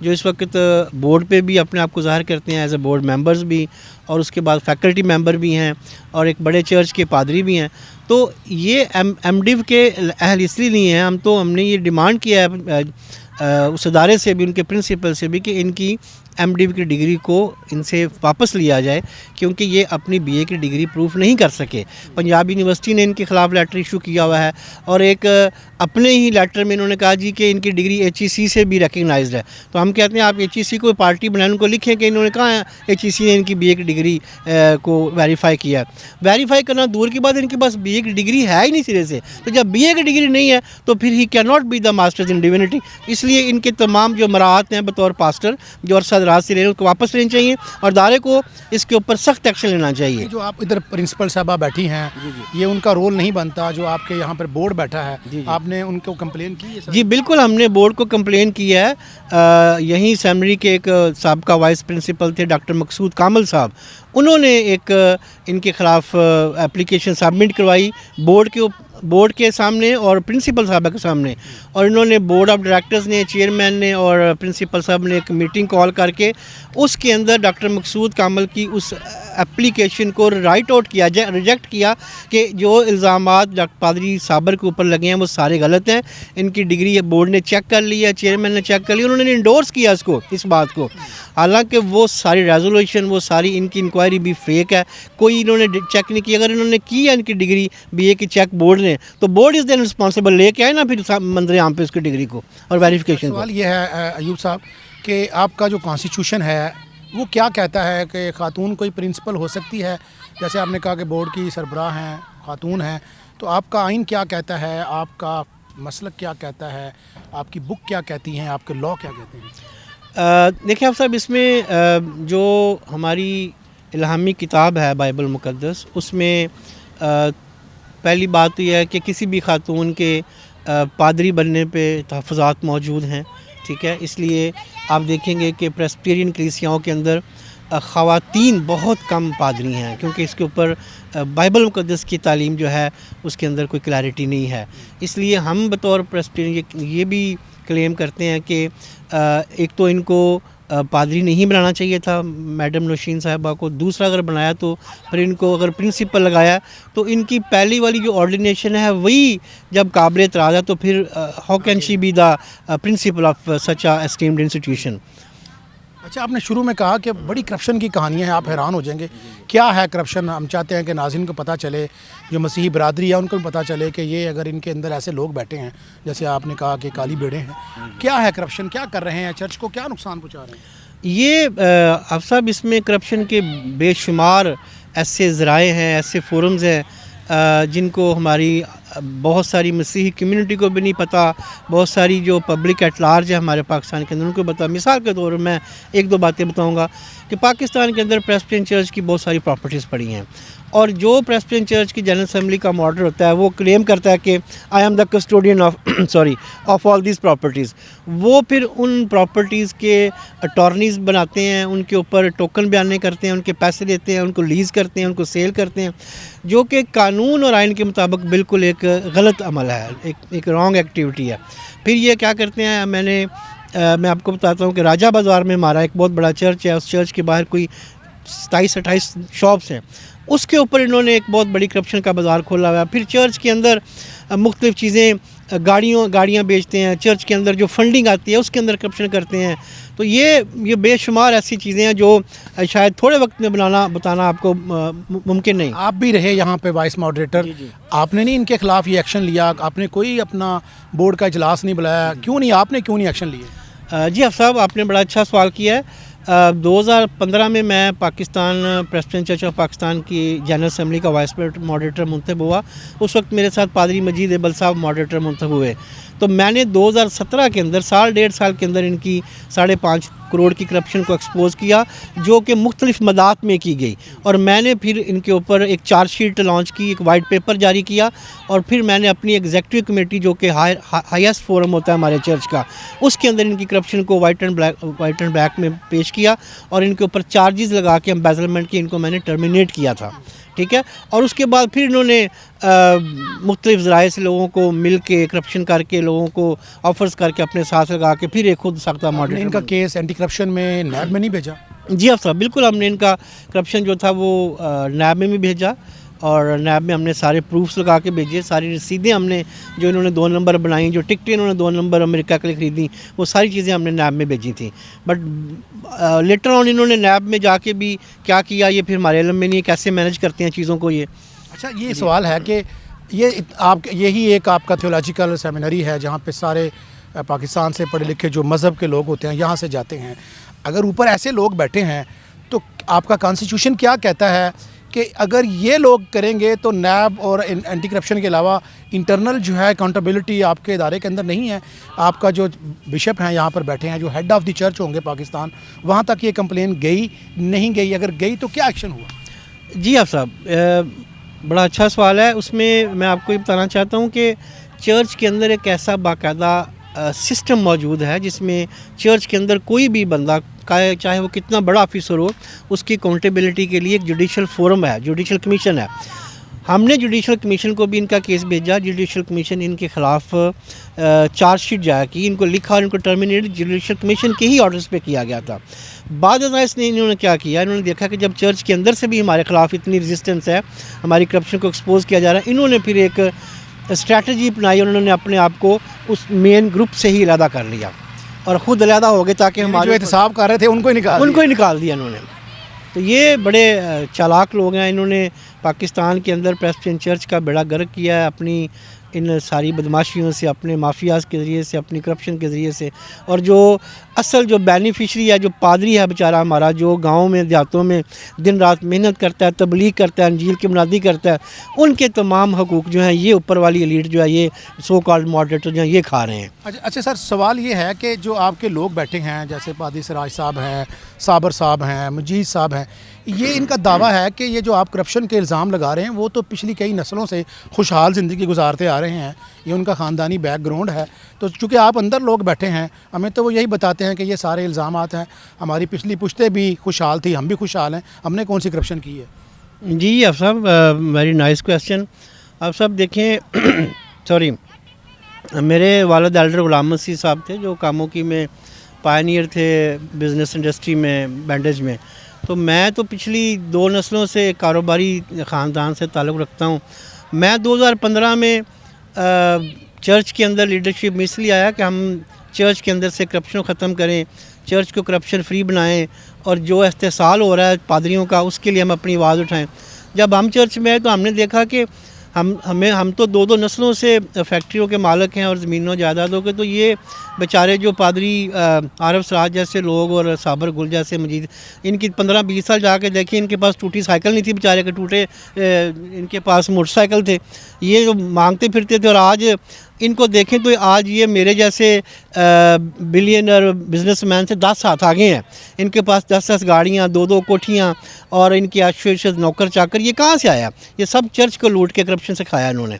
جو اس وقت بورڈ پہ بھی اپنے آپ کو ظاہر کرتے ہیں ایز اے بورڈ ممبرز بھی، اور اس کے بعد فیکلٹی ممبر بھی ہیں، اور ایک بڑے چرچ کے پادری بھی ہیں. تو یہ ایم ڈیو کے اہل اس لیے نہیں ہیں. ہم نے یہ ڈیمانڈ کیا ہے اس ادارے سے بھی، ان کے پرنسپل سے بھی، کہ ان کی ایم ڈی کی ڈگری کو ان سے واپس لیا جائے، کیونکہ یہ اپنی بی اے کی ڈگری پروف نہیں کر سکے. پنجاب یونیورسٹی نے ان کے خلاف لیٹر ایشو کیا ہوا ہے، اور ایک اپنے ہی لیٹر میں انہوں نے کہا جی کہ ان کی ڈگری ایچ ای سی سے بھی ریکگنائزڈ ہے. تو ہم کہتے ہیں آپ ایچ ای سی کو پارٹی بنائیں، ان کو لکھیں کہ انہوں نے کہا ایچ ای سی نے ان کی بی اے کی ڈگری کو ویریفائی کیا ہے. ویریفائی کرنا دور کی بات، ان کے پاس بی اے کی ڈگری ہے ہی نہیں سرے سے. تو جب بی اے کی ڈگری نہیں ہے تو پھر ہی can not be the masters in divinity. اس لیے ان کے تمام جو مراعات ہیں بطور پاسٹر جو عرصہ دراز سے لے رہے ہیں، اس کو واپس لینی چاہیے، اور ادارے کو اس کے اوپر سخت ایکشن لینا چاہیے. جو آپ ادھر پرنسپل صاحبہ بیٹھی ہیں، یہ ان کا رول نہیں بنتا. جو آپ کے یہاں پر بورڈ بیٹھا ہے، آپ نے ان کو کمپلین کی ہے؟ جی بالکل، ہم نے بورڈ کو کمپلین کیا ہے. یہیں سیمنری کے ایک سابقہ وائس پرنسپل تھے ڈاکٹر مقصود کامل صاحب، انہوں نے ایک ان کے خلاف اپلیکیشن سبمٹ کروائی بورڈ کے سامنے اور پرنسپل صاحبہ کے سامنے. اور انہوں نے بورڈ آف ڈائریکٹرز نے، چیئرمین نے اور پرنسپل صاحب نے ایک میٹنگ کال کر کے اس کے اندر ڈاکٹر مقصود کامل کی اس اپلیکیشن کو رائٹ آؤٹ کیا، ریجیکٹ کیا کہ جو الزامات ڈاکٹر پادری صابر کے اوپر لگے ہیں وہ سارے غلط ہیں. ان کی ڈگری بورڈ نے چیک کر لی ہے، چیئرمین نے چیک کر لی، انہوں نے انڈورس کیا اس بات کو. حالانکہ وہ ساری ریزولوشن، وہ ساری ان کی انکوائری بھی فیک ہے، کوئی انہوں نے چیک نہیں کی. اگر انہوں نے کی ہے ان کی ڈگری بی اے کی چیک بورڈ نے، تو بورڈ از دین رسپانسبل، لے کے آئے نا پھر منظر عام پہ اس کی ڈگری کو اور ویریفیکیشن کو. سوال یہ ہے ایوب صاحب کہ آپ کا جو کانسٹیٹیوشن ہے وہ کیا کہتا ہے کہ خاتون کوئی پرنسپل ہو سکتی ہے؟ جیسے آپ نے کہا کہ بورڈ کی سربراہ ہیں، خاتون ہیں، تو آپ کا آئین کیا کہتا ہے؟ آپ کا مسلک کیا کہتا ہے؟ آپ کی بک کیا کہتی ہیں؟ آپ کے لاء کیا کہتے ہیں؟ دیکھیں آپ صاحب، اس میں جو ہماری الہامی کتاب ہے بائبل مقدس، اس میں پہلی بات تو یہ ہے کہ کسی بھی خاتون کے پادری بننے پہ تحفظات موجود ہیں، ٹھیک ہے. اس لیے آپ دیکھیں گے کہ پریسبیٹرین کلیسیاؤں کے اندر خواتین بہت کم پادری ہیں، کیونکہ اس کے اوپر بائبل مقدس کی تعلیم جو ہے اس کے اندر کوئی کلیئرٹی نہیں ہے. اس لیے ہم بطور پریسبیٹرین یہ بھی کلیم کرتے ہیں کہ ایک تو ان کو پادری نہیں بنانا چاہیے تھا میڈم نوشین صاحبہ کو. دوسرا اگر بنایا تو پھر ان کو اگر پرنسپل لگایا تو ان کی پہلی والی جو آرڈینیشن ہے وہی جب قابل اعتراض ہے، تو پھر how can she be the principal of such a esteemed institution. اچھا، آپ نے شروع میں کہا کہ بڑی کرپشن کی کہانیاں ہیں، آپ حیران ہو جائیں گے. کیا ہے کرپشن؟ ہم چاہتے ہیں کہ ناظرین کو پتہ چلے، جو مسیحی برادری ہے ان کو بھی پتہ چلے کہ یہ اگر ان کے اندر ایسے لوگ بیٹھے ہیں جیسے آپ نے کہا کہ کالی بیڑے ہیں، کیا ہے کرپشن؟ کیا کر رہے ہیں؟ چرچ کو کیا نقصان پہنچا رہے ہیں؟ یہ آپ صاحب، اس میں کرپشن کے بے شمار ایسے ذرائع ہیں، ایسے فورمز ہیں جن کو ہماری بہت ساری مسیحی کمیونٹی کو بھی نہیں پتہ، بہت ساری جو پبلک ایٹ لارج ہے ہمارے پاکستان کے اندر ان کو پتہ. مثال کے طور پر میں ایک دو باتیں بتاؤں گا کہ پاکستان کے اندر پریسبیٹرین چرچ کی بہت ساری پراپرٹیز پڑی ہیں، اور جو پریسبیٹرین چرچ کی جنرل اسمبلی کا ماڈر ہوتا ہے وہ کلیم کرتا ہے کہ I am the custodian of all these properties. وہ پھر ان پراپرٹیز کے اٹارنیز بناتے ہیں، ان کے اوپر ٹوکن بیانے کرتے ہیں، ان کے پیسے لیتے ہیں، ان کو لیز کرتے ہیں، ان کو سیل کرتے ہیں، جو کہ قانون اور آئین کے مطابق بالکل ایک غلط عمل ہے، ایک رانگ ایکٹیویٹی ہے. پھر یہ کیا کرتے ہیں، میں آپ کو بتاتا ہوں کہ راجہ بازار میں ہمارا ایک بہت بڑا چرچ ہے، اس چرچ کے باہر کوئی 27-28 شاپس ہیں، اس کے اوپر انہوں نے ایک بہت بڑی کرپشن کا بازار کھولا ہوا ہے. پھر چرچ کے اندر مختلف چیزیں، گاڑیاں بیچتے ہیں، چرچ کے اندر جو فنڈنگ آتی ہے اس کے اندر کرپشن کرتے ہیں. تو یہ بے شمار ایسی چیزیں ہیں جو شاید تھوڑے وقت میں بتانا آپ کو ممکن نہیں. آپ بھی رہے یہاں پہ وائس ماڈریٹر، آپ نے نہیں ان کے خلاف یہ ایکشن لیا؟ آپ نے کوئی اپنا بورڈ کا اجلاس نہیں بلایا؟ کیوں نہیں؟ آپ نے کیوں نہیں ایکشن لیے؟ جی صاحب، آپ نے بڑا اچھا سوال کیا ہے. 2015 میں پاکستان پریسبیٹرین چرچ آف پاکستان کی جنرل اسمبلی کا وائس ماڈریٹر منتخب ہوا. اس وقت میرے ساتھ پادری مجید ایبل صاحب ماڈریٹر منتخب ہوئے. تو میں نے 2017 کے اندر ڈیڑھ سال کے اندر ان کی 5.5 کروڑ کی کرپشن کو ایکسپوز کیا، جو کہ مختلف مدات میں کی گئی. اور میں نے پھر ان کے اوپر ایک چارج شیٹ لانچ کی، ایک وائٹ پیپر جاری کیا، اور پھر میں نے اپنی ایگزیکٹو کمیٹی جو کہ ہائیسٹ فورم ہوتا ہے ہمارے چرچ کا، اس کے اندر ان کی کرپشن کو وائٹ اینڈ بلیک میں پیش کیا، اور ان کے اوپر چارجز لگا کے امبیزلمنٹ کی ان کو میں نے ٹرمینیٹ کیا تھا. ٹھیک ہے. اور اس کے بعد پھر انہوں نے مختلف ذرائع سے لوگوں کو مل کے کرپشن کر کے لوگوں کو آفرز کر کے اپنے ساتھ لگا کے پھر ایک خود ساختہ نے ان کا ماڈل. کیس اینٹی کرپشن میں نیب میں نہیں بھیجا؟ جی افسر بالکل ہم نے ان کا کرپشن جو تھا وہ نیب میں بھی بھیجا اور نیب میں ہم نے سارے پروفس لگا کے بھیجے. ساری رسیدیں ہم نے جو انہوں نے 2 نمبر بنائیں جو ٹکٹیں انہوں نے 2 نمبر امریکہ کے لیے خریدیں وہ ساری چیزیں ہم نے نیب میں بھیجی تھیں. بٹ لیٹر آن انہوں نے نیب میں جا کے بھی کیا کیا یہ پھر ہمارے علم میں نہیں ہے کیسے مینیج کرتے ہیں چیزوں کو. یہ اچھا یہ سوال ہے کہ یہ یہی ایک آپ کا تھیولوجیکل سیمینری ہے جہاں پہ سارے پاکستان سے پڑھے لکھے جو مذہب کے لوگ ہوتے ہیں یہاں سے جاتے ہیں. اگر اوپر ایسے لوگ بیٹھے ہیں تو آپ کا کانسٹیٹیوشن کیا کہتا ہے کہ اگر یہ لوگ کریں گے تو نیب اور اینٹی کرپشن کے علاوہ انٹرنل جو ہے اکاؤنٹیبلٹی آپ کے ادارے کے اندر نہیں ہے؟ آپ کا جو بشپ ہیں یہاں پر بیٹھے ہیں جو ہیڈ آف دی چرچ ہوں گے پاکستان وہاں تک یہ کمپلین گئی نہیں گئی؟ اگر گئی تو کیا ایکشن ہوا؟ جی آپ صاحب بڑا اچھا سوال ہے. اس میں میں آپ کو یہ بتانا چاہتا ہوں کہ چرچ کے اندر ایک ایسا باقاعدہ سسٹم موجود ہے جس میں چرچ کے اندر کوئی بھی بندہ چاہے وہ کتنا بڑا آفیسر ہو اس کی اکاؤنٹیبلٹی کے لیے ایک جوڈیشل فورم ہے, جوڈیشل کمیشن ہے. ہم نے جوڈیشل کمیشن کو بھی ان کا کیس بھیجا. جوڈیشل کمیشن ان کے خلاف چارج شیٹ جاری کی, ان کو لکھا اور ان کو ٹرمینیٹ جوڈیشل کمیشن کے ہی آرڈرز پہ کیا گیا تھا. بعد ازاں نے انہوں نے کیا کیا, انہوں نے دیکھا کہ جب چرچ کے اندر سے بھی ہمارے خلاف اتنی ریزسٹنس ہے, ہماری کرپشن کو ایکسپوز کیا جا رہا ہے, انہوں نے پھر ایک اسٹریٹجی اپنائی. انہوں نے اپنے آپ کو اس مین گروپ سے ہی علیحدہ کر لیا اور خود علیحدہ ہو گئے تاکہ ہمارے جو احتساب کر رہے تھے ان کو ہی نکال دیا انہوں نے. تو یہ بڑے چالاک لوگ ہیں. انہوں نے پاکستان کے اندر پریسبیٹرین چرچ کا بیڑا گرک کیا ہے اپنی ان ساری بدماشیوں سے, اپنے مافیاز کے ذریعے سے, اپنی کرپشن کے ذریعے سے. اور جو اصل جو بینیفیشری ہے, جو پادری ہے بیچارہ ہمارا, جو گاؤں میں دیہاتوں میں دن رات محنت کرتا ہے, تبلیغ کرتا ہے, انجیل کی منادی کرتا ہے, ان کے تمام حقوق جو ہیں یہ اوپر والی ایلیٹ جو ہے یہ سو کالڈ ماڈریٹر جو ہیں یہ کھا رہے ہیں. اچھا سر, سوال یہ ہے کہ جو آپ کے لوگ بیٹھے ہیں جیسے پادری سراج صاحب ہیں, صابر صاحب ہیں, مجید صاحب ہیں, یہ ان کا دعویٰ ہے کہ یہ جو آپ کرپشن کے الزام لگا رہے ہیں وہ تو پچھلی کئی نسلوں سے خوشحال زندگی گزارتے آ رہے ہیں, یہ ان کا خاندانی بیک گراؤنڈ ہے. تو چونکہ آپ اندر لوگ بیٹھے ہیں ہمیں تو وہ یہی بتاتے ہیں کہ یہ سارے الزامات ہیں, ہماری پچھلی پشتیں بھی خوشحال تھی, ہم بھی خوشحال ہیں, ہم نے کون سی کرپشن کی ہے؟ جی آپ صاحب ویری نائس کویسچن. آپ صاحب دیکھیں سوری میرے والد ایلڈر غلام مسیح صاحب تھے جو کاموں کی میں پائنیئر تھے بزنس انڈسٹری میں, بینڈیج میں. تو میں تو پچھلی 2 نسلوں سے کاروباری خاندان سے تعلق رکھتا ہوں. میں 2015 میں چرچ کے اندر لیڈرشپ میں اس لیے آیا کہ ہم چرچ کے اندر سے کرپشن ختم کریں, چرچ کو کرپشن فری بنائیں, اور جو استحصال ہو رہا ہے پادریوں کا اس کے لیے ہم اپنی آواز اٹھائیں. جب ہم چرچ میں آئے تو ہم نے دیکھا کہ ہم تو 2 نسلوں سے فیکٹریوں کے مالک ہیں اور زمینوں جائیدادوں کے, تو یہ بیچارے جو پادری عارف سراج جیسے لوگ اور صابر گل جیسے مجید, ان کی 15-20 سال جا کے دیکھیں ان کے پاس ٹوٹی سائیکل نہیں تھی بیچارے کے, ٹوٹے ان کے پاس موٹر سائیکل تھے, یہ جو مانگتے پھرتے تھے. اور آج ان کو دیکھیں تو آج یہ میرے جیسے بلینر بزنس مین سے 10 ہاتھ آگے ہیں. ان کے پاس 10 گاڑیاں, 2 کوٹھیاں, اور ان کی عشرت نوکر چاکر. یہ کہاں سے آیا؟ یہ سب چرچ کو لوٹ کے کرپشن سے کھایا انہوں نے.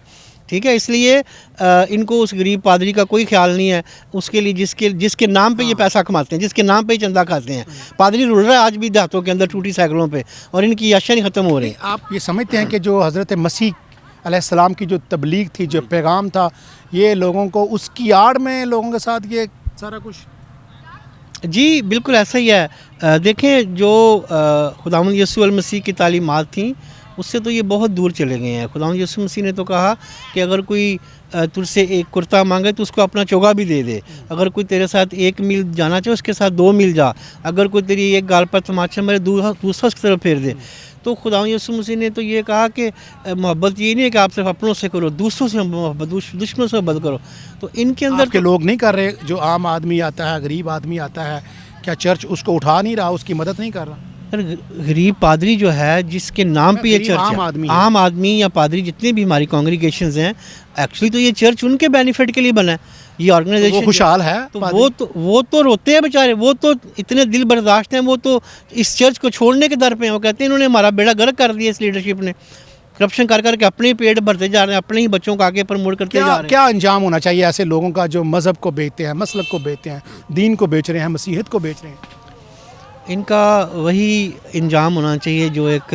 ٹھیک ہے, اس لیے ان کو اس غریب پادری کا کوئی خیال نہیں ہے. اس کے لیے جس کے نام پہ یہ پیسہ کماتے ہیں, جس کے نام پہ یہ چندہ کھاتے ہیں, پادری رول رہا ہے آج بھی دیہاتوں کے اندر ٹوٹی سائیکلوں پہ, اور ان کی عشاء نہیں ختم ہو رہی. آپ یہ سمجھتے ہیں کہ جو حضرت مسیح علیہ السلام کی جو تبلیغ تھی, جو پیغام تھا, یہ لوگوں کو اس کی آڑ میں لوگوں کے ساتھ یہ سارا کچھ؟ جی بالکل ایسا ہی ہے. دیکھیں جو خداوند یسوع المسیح کی تعلیمات تھیں اس سے تو یہ بہت دور چلے گئے ہیں. خداوند یسوع مسیح نے تو کہا کہ اگر کوئی تجھ سے 1 کرتا مانگے تو اس کو اپنا چوگا بھی دے دے. اگر کوئی تیرے ساتھ 1 میل جانا چاہے اس کے ساتھ 2 میل جا. اگر کوئی تیری 1 گال پر تماچا مارے دوسرا اس کی طرف پھیر دے. تو خداوند یسوع مسیح نے تو یہ کہا کہ محبت یہ نہیں ہے کہ آپ صرف اپنوں سے کرو, دوسروں سے محبت, دشمنوں سے محبت کرو. تو ان کے اندر کے لوگ نہیں کر رہے. جو عام آدمی آتا ہے, غریب آدمی آتا ہے, کیا چرچ اس کو اٹھا نہیں رہا, اس کی مدد نہیں کر رہا؟ غریب پادری جو ہے جس کے نام پہ یہ چرچ ہے, عام آدمی یا پادری جتنے بھی ہماری کانگریگیشنز ہیں, ایکچولی تو یہ چرچ ان کے بینیفٹ کے لیے بنا ہے. یہ آرگنائزیشن خوشحال ہے, وہ تو روتے ہیں بیچارے, وہ تو اتنے دل برداشت ہیں, وہ تو اس چرچ کو چھوڑنے کے در پہ ہیں. وہ کہتے ہیں انہوں نے ہمارا بیڑا گرک کر دیا اس لیڈرشپ نے, کرپشن کر کے اپنے پیٹ بھرتے جا رہے ہیں, اپنے ہی بچوں کو آگے پروموٹ کرتے جا رہے ہیں. کیا انجام ہونا چاہیے ایسے لوگوں کا جو مذہب کو بیچتے ہیں, مسلک کو بیچتے ہیں, دین کو بیچ رہے ہیں, مسیحیت کو بیچ رہے ہیں؟ ان کا وہی انجام ہونا چاہیے جو ایک